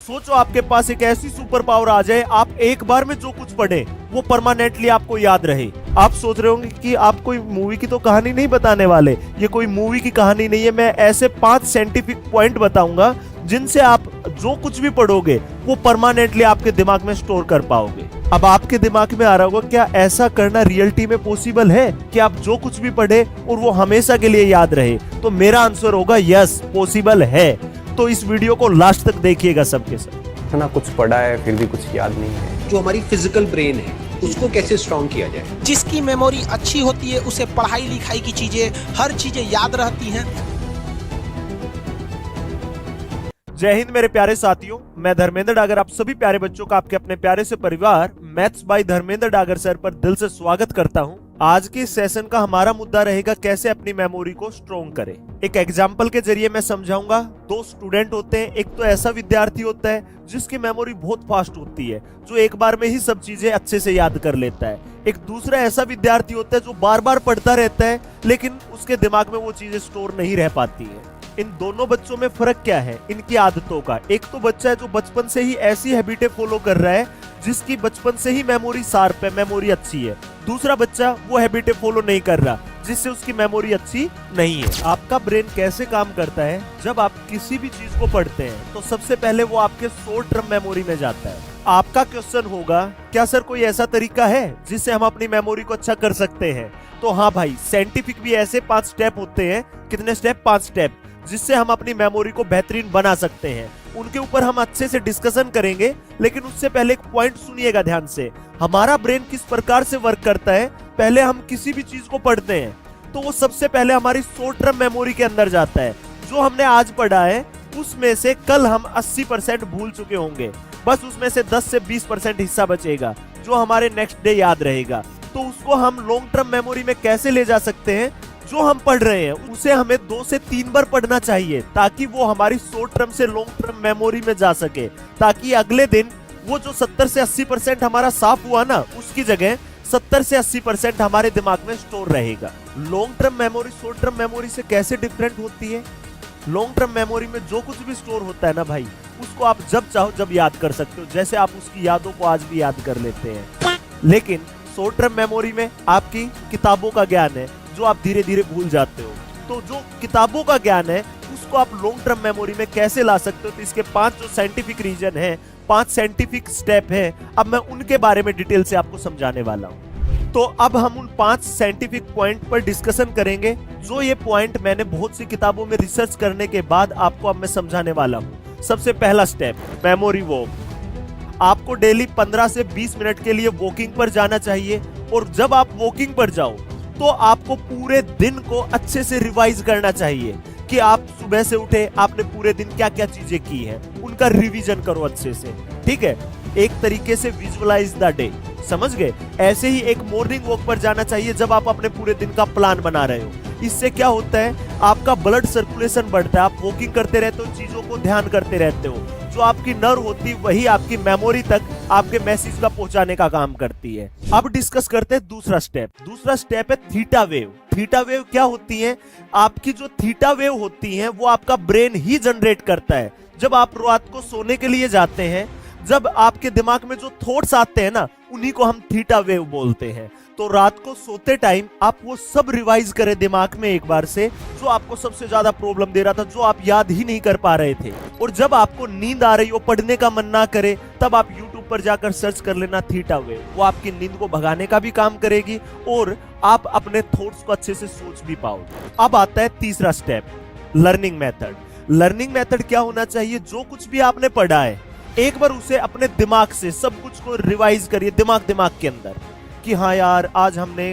सोचो आपके पास एक ऐसी सुपर पावर आ जाए, आप एक बार में जो कुछ पढ़े वो परमानेंटली आपको याद रहे। आप सोच रहे होंगे कि आप कोई मूवी की तो कहानी नहीं बताने वाले, ये कोई मूवी की कहानी नहीं है। मैं ऐसे 5 साइंटिफिक पॉइंट बताऊंगा जिनसे आप जो कुछ भी पढ़ोगे वो परमानेंटली आपके दिमाग में स्टोर कर पाओगे। अब आपके दिमाग में आ रहा होगा, क्या ऐसा करना रियलिटी में पॉसिबल है कि आप जो कुछ भी पढ़े और वो हमेशा के लिए याद रहे? तो मेरा आंसर होगा यस, पॉसिबल है। तो इस वीडियो को लास्ट तक देखिएगा सबके साथ। इतना कुछ पढ़ा है फिर भी कुछ याद नहीं है। जो हमारी फिजिकल ब्रेन है उसको कैसे स्ट्रॉन्ग किया जाए? जिसकी मेमोरी अच्छी होती है उसे पढ़ाई लिखाई की चीजें, हर चीजें याद रहती हैं। जय हिंद मेरे प्यारे साथियों, मैं धर्मेंद्र डागर आप सभी प्यारे बच्चों का आपके अपने प्यारे से परिवार maths by Dharmendra Dagar sir पर दिल से स्वागत करता हूं। आज के सेशन का हमारा मुद्दा रहेगा कैसे अपनी मेमोरी को स्ट्रॉन्ग करें। एक एग्जाम्पल के जरिए मैं समझाऊंगा। 2 स्टूडेंट होते हैं, एक तो ऐसा विद्यार्थी होता है जिसकी मेमोरी बहुत फास्ट होती है, जो एक बार में ही सब चीजें अच्छे से याद कर लेता है। एक दूसरा ऐसा विद्यार्थी होता है जो बार बार पढ़ता रहता है लेकिन उसके दिमाग में वो चीजें स्टोर नहीं रह पाती है। इन दोनों बच्चों में फर्क क्या है? इनकी आदतों का। एक तो बच्चा है जो बचपन से ही ऐसी हैबिटें फॉलो कर रहा है जिसकी बचपन से ही मेमोरी शार्प है, मेमोरी अच्छी है। दूसरा बच्चा वो हैबिटें फॉलो नहीं कर रहा जिससे उसकी मेमोरी अच्छी नहीं है। आपका ब्रेन कैसे काम करता है? जब आप किसी भी चीज को पढ़ते हैं तो सबसे पहले वो आपके शॉर्ट टर्म मेमोरी में जाता है। आपका क्वेश्चन होगा, क्या सर कोई ऐसा तरीका है जिससे हम अपनी मेमोरी को अच्छा कर सकते हैं? तो हाँ भाई, साइंटिफिक भी ऐसे 5 स्टेप होते हैं। कितने स्टेप? 5 स्टेप, जिससे हम अपनी मेमोरी को बेहतरीन बना सकते हैं। उनके ऊपर हम अच्छे से डिस्कशन करेंगे, लेकिन उससे पहले एक पॉइंट सुनिएगा ध्यान से। हमारा ब्रेन किस प्रकार से वर्क करता है, पहले हम किसी भी चीज को पढ़ते हैं तो वो सबसे पहले हमारी शॉर्ट टर्म मेमोरी के अंदर जाता है। जो हमने आज पढ़ा है उसमें से कल हम 80% भूल चुके होंगे, बस उसमें से 10 से 20% हिस्सा बचेगा जो हमारे नेक्स्ट डे याद रहेगा। तो उसको हम लॉन्ग टर्म मेमोरी में कैसे ले जा सकते हैं? जो हम पढ़ रहे हैं उसे हमें 2 से 3 बार पढ़ना चाहिए ताकि वो हमारी शॉर्ट टर्म से लॉन्ग टर्म मेमोरी में जा सके, ताकि अगले दिन वो जो 70 से 80% हमारा साफ हुआ ना, उसकी जगह 70 से 80% हमारे दिमाग में स्टोर रहेगा। Long term memory short term memory से कैसे डिफरेंट होती है? लॉन्ग टर्म मेमोरी में जो कुछ भी स्टोर होता है ना भाई, उसको आप जब चाहो जब याद कर सकते हो, जैसे आप उसकी यादों को आज भी याद कर लेते हैं। लेकिन शॉर्ट टर्म मेमोरी में आपकी किताबों का ज्ञान है जो आप धीरे धीरे भूल जाते हो। तो जो किताबों का ज्ञान है उसको आप लॉन्ग टर्म मेमोरी में कैसे ला सकते हो? तो इसके 5 जो साइंटिफिक रीजन है, 5 साइंटिफिक स्टेप है, अब मैं उनके बारे में डिटेल से आपको समझाने वाला हूं। तो अब हम उन 5 साइंटिफिक पॉइंट पर डिस्कशन करेंगे, जो ये पॉइंट मैंने बहुत सी किताबों में रिसर्च करने के बाद आपको अब मैं समझाने वाला हूं। सबसे पहला स्टेप, मेमोरी वॉक। आपको डेली 15 से 20 मिनट के लिए वॉकिंग पर जाना चाहिए, और जब आप वॉकिंग पर जाओ तो आपको पूरे दिन को अच्छे से रिवाइज करना चाहिए कि आप सुबह से उठे, आपने पूरे दिन क्या क्या चीजें की हैं, उनका रिवीजन करो अच्छे से। ठीक है, एक तरीके से विजुअलाइज द डे, समझ गए? ऐसे ही एक मॉर्निंग वॉक पर जाना चाहिए जब आप अपने पूरे दिन का प्लान बना रहे हो। इससे क्या होता है, आपका ब्लड सर्कुलेशन बढ़ता है, आप वॉकिंग करते रहते हो, चीजों को ध्यान करते रहते हो। जो आपकी नर्व होती है वही आपकी मेमोरी तक आपके मैसेज का पहुंचाने का काम करती है। अब डिस्कस करते हैं दूसरा स्टेप। दूसरा स्टेप है थीटा वेव। थीटा वेव क्या होती है? आपकी जो थीटा वेव होती है वो आपका ब्रेन ही जनरेट करता है। जब आप रात को सोने के लिए जाते हैं, जब आपके दिमाग में जो थॉट्स आते हैं ना, उन्हीं को हम थीटा वेव बोलते हैं। तो रात को सोते टाइम आप वो सब रिवाइज करें दिमाग में एक बार से, जो आपको सबसे ज्यादा प्रॉब्लम दे रहा था, जो आप याद ही नहीं कर पा रहे थे। और जब आपको नींद आ रही हो, पढ़ने का मन ना करे, तब आप YouTube पर जाकर सर्च कर लेना थीटा वेव। वो आपकी नींद को भगाने का भी काम करेगी और आप अपने थॉट्स को अच्छे से सोच भी पाओगे। अब आता है तीसरा step, learning method. Learning method क्या होना चाहिए? जो कुछ भी आपने पढ़ा है एक बार उसे अपने दिमाग से सब कुछ को रिवाइज करिए, दिमाग के अंदर, कि हाँ यार आज हमने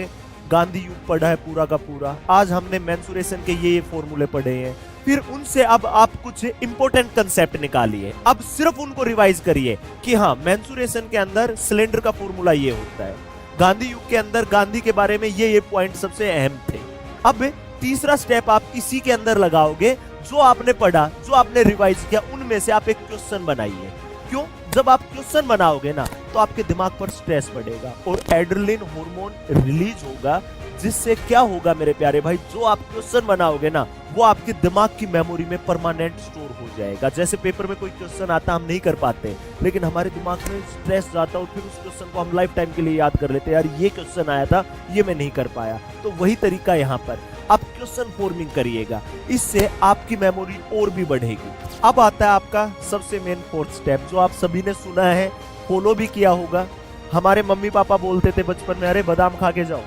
गांधी युग पढ़ा है पूरा का पूरा, आज हमने मेंसुरेशन के ये फॉर्मूले पढ़े हैं। फिर उनसे अब आप कुछ इंपॉर्टेंट कंसेप्ट निकालिए, अब सिर्फ उनको रिवाइज करिए कि हाँ मेंसुरेशन के अंदर सिलेंडर का फॉर्मूला ये होता है, गांधी युग के अंदर गांधी के बारे में ये पॉइंट सबसे अहम थे। अब तीसरा स्टेप आप इसी के अंदर लगाओगे, जो आपने पढ़ा, जो आपने रिवाइज किया, उनमें से आप एक क्वेश्चन बनाइए। क्यों? जब आप क्वेश्चन बनाओगे ना तो आपके दिमाग पर स्ट्रेस बढ़ेगा और एड्रेनलिन हार्मोन रिलीज होगा, जिससे क्या होगा मेरे प्यारे भाई, जो आप क्वेश्चन बनाओगे ना वो आपके दिमाग की मेमोरी में परमानेंट स्टोर हो जाएगा। जैसे पेपर में कोई क्वेश्चन आता हम नहीं कर पाते, लेकिन हमारे दिमाग में स्ट्रेस जाता और फिर उस क्वेश्चन को हम लाइफ टाइम के लिए याद कर लेते हैं, यार ये क्वेश्चन आया था, ये मैं नहीं कर पाया। तो वही तरीका यहाँ पर आप क्वेश्चन फॉर्मिंग करिएगा, इससे आपकी मेमोरी और भी बढ़ेगी। अब आता है आपका सबसे मेन फोर्थ स्टेप, जो आप सभी ने सुना है, फॉलो भी किया होगा। हमारे मम्मी पापा बोलते थे बचपन में, अरे बादाम खा के जाओ,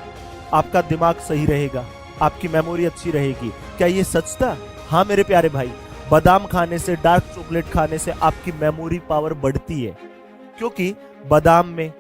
आपका दिमाग सही रहेगा, आपकी मेमोरी अच्छी रहेगी। क्या ये सच था? हाँ मेरे प्यारे भाई, बादाम खाने से, डार्क चॉकलेट खाने से आपकी मेमोरी पावर बढ़ती है, क्योंकि बादाम में,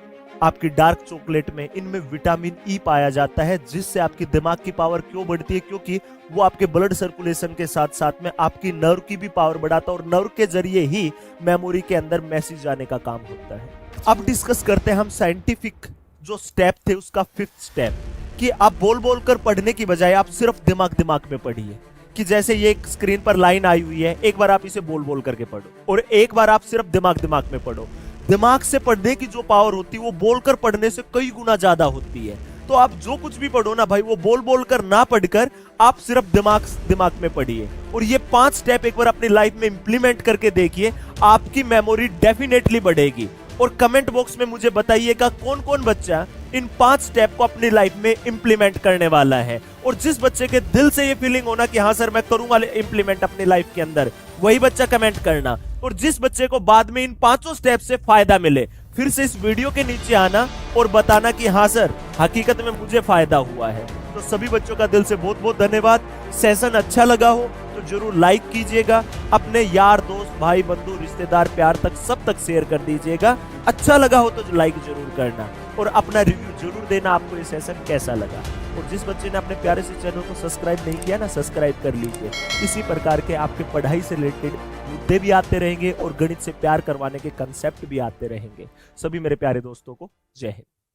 आपकी डार्क चॉकलेट में, इनमें विटामिन ई पाया जाता है, जिससे आपकी दिमाग की पावर क्यों बढ़ती है? क्योंकि वो आपके ब्लड सर्कुलेशन के साथ साथ में आपकी नर्व की भी पावर बढ़ाता है और नर्व के जरिए ही मेमोरी के अंदर मैसेज जाने का काम होता है। अब डिस्कस करते हैं हम साइंटिफिक जो स्टेप थे उसका फिफ्थ स्टेप, कि आप बोल बोल कर पढ़ने की बजाय आप सिर्फ दिमाग दिमाग में पढ़िए। कि जैसे ये स्क्रीन पर लाइन आई हुई है, एक बार आप इसे बोल बोल करके पढ़ो और एक बार आप सिर्फ दिमाग दिमाग में पढ़ो। दिमाग से पढ़ने की जो पावर होती है वो बोलकर पढ़ने से कई गुना ज्यादा होती है। तो आप जो कुछ भी पढ़ो ना भाई, वो बोल बोल कर ना पढ़कर आप सिर्फ दिमाग दिमाग में पढ़िए। और ये 5 स्टेप एक बार अपनी लाइफ में इंप्लीमेंट करके देखिए, आपकी मेमोरी डेफिनेटली बढ़ेगी। और कमेंट बॉक्स में मुझे बताइएगा कौन कौन बच्चा इन 5 स्टेप को अपनी लाइफ में इंप्लीमेंट करने वाला है। और जिस बच्चे के दिल से ये फीलिंग होना कि हाँ सर मैं करूंगा इंप्लीमेंट अपनी लाइफ के अंदर, वही बच्चा कमेंट करना। और जिस बच्चे को बाद में इन 5 स्टेप से फायदा मिले, फिर से इस वीडियो के नीचे आना और बताना कि हाँ सर हकीकत में मुझे फायदा हुआ है। तो सभी बच्चों का दिल से बहुत बहुत धन्यवाद। सेशन अच्छा लगा हो तो जरूर लाइक कीजिएगा, अपने यार दोस्त भाई बंधु रिश्तेदार प्यार तक सब तक शेयर कर दीजिएगा। अच्छा लगा हो तो लाइक जरूर करना और अपना रिव्यू जरूर देना, आपको ये सेशन कैसा लगा। और जिस बच्चे ने अपने प्यारे से चैनल को सब्सक्राइब नहीं किया ना, सब्सक्राइब कर लीजिए। इसी प्रकार के आपके पढ़ाई से रिलेटेड मुद्दे भी आते रहेंगे और गणित से प्यार करवाने के कंसेप्ट भी आते रहेंगे। सभी मेरे प्यारे दोस्तों को जय हिंद।